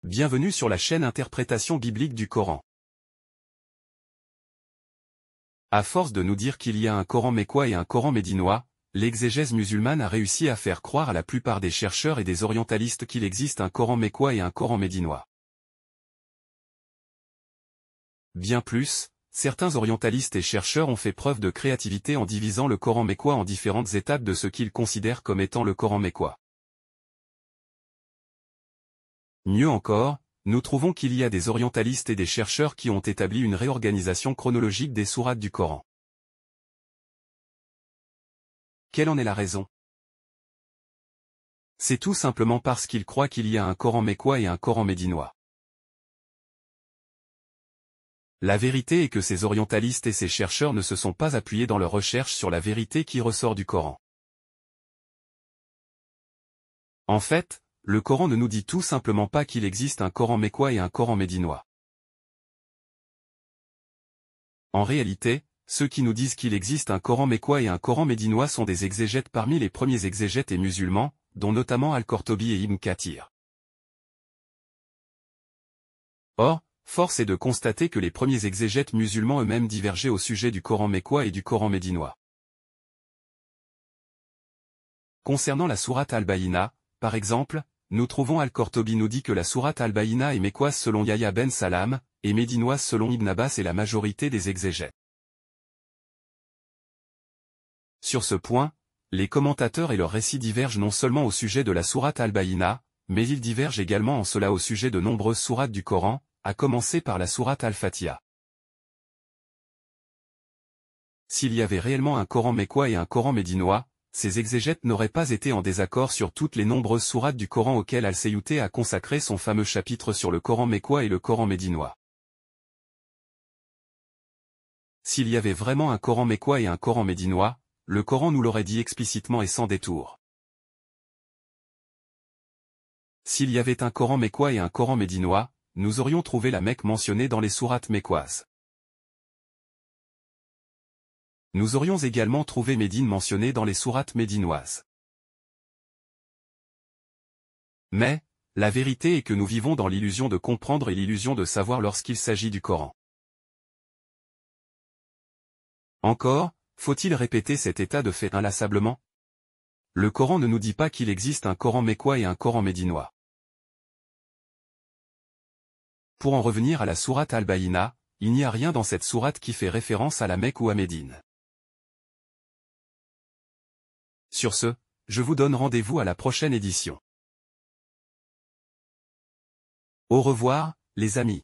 Bienvenue sur la chaîne Interprétation biblique du Coran. À force de nous dire qu'il y a un Coran mécois et un Coran médinois, l'exégèse musulmane a réussi à faire croire à la plupart des chercheurs et des orientalistes qu'il existe un Coran mécois et un Coran médinois. Bien plus, certains orientalistes et chercheurs ont fait preuve de créativité en divisant le Coran mécois en différentes étapes de ce qu'ils considèrent comme étant le Coran mécois. Mieux encore, nous trouvons qu'il y a des orientalistes et des chercheurs qui ont établi une réorganisation chronologique des sourates du Coran. Quelle en est la raison? C'est tout simplement parce qu'ils croient qu'il y a un Coran mécois et un Coran médinois. La vérité est que ces orientalistes et ces chercheurs ne se sont pas appuyés dans leurs recherches sur la vérité qui ressort du Coran. En fait, le Coran ne nous dit tout simplement pas qu'il existe un Coran mécois et un Coran médinois. En réalité, ceux qui nous disent qu'il existe un Coran mécois et un Coran médinois sont des exégètes parmi les premiers exégètes et musulmans, dont notamment Al-Qurtubi et Ibn Kathir. Or, force est de constater que les premiers exégètes musulmans eux-mêmes divergeaient au sujet du Coran mécois et du Coran médinois. Concernant la sourate Al-Bayina, par exemple, nous trouvons Al-Qurtubi nous dit que la sourate Al-Bayina est mécoise selon Yahya ben Salam, et médinoise selon Ibn Abbas et la majorité des exégètes. Sur ce point, les commentateurs et leurs récits divergent non seulement au sujet de la sourate Al-Bayina, mais ils divergent également en cela au sujet de nombreuses sourates du Coran, à commencer par la sourate Al-Fatiha. S'il y avait réellement un Coran mécois et un Coran médinois, ces exégètes n'auraient pas été en désaccord sur toutes les nombreuses sourates du Coran auxquelles Al-Suyuti a consacré son fameux chapitre sur le Coran mécois et le Coran médinois. S'il y avait vraiment un Coran mécois et un Coran médinois, le Coran nous l'aurait dit explicitement et sans détour. S'il y avait un Coran mécois et un Coran médinois, nous aurions trouvé la Mecque mentionnée dans les sourates mécoises. Nous aurions également trouvé Médine mentionnée dans les sourates médinoises. Mais, la vérité est que nous vivons dans l'illusion de comprendre et l'illusion de savoir lorsqu'il s'agit du Coran. Encore, faut-il répéter cet état de fait inlassablement? Le Coran ne nous dit pas qu'il existe un Coran mécois et un Coran médinois. Pour en revenir à la sourate Al-Bayina, il n'y a rien dans cette sourate qui fait référence à la Mecque ou à Médine. Sur ce, je vous donne rendez-vous à la prochaine édition. Au revoir, les amis.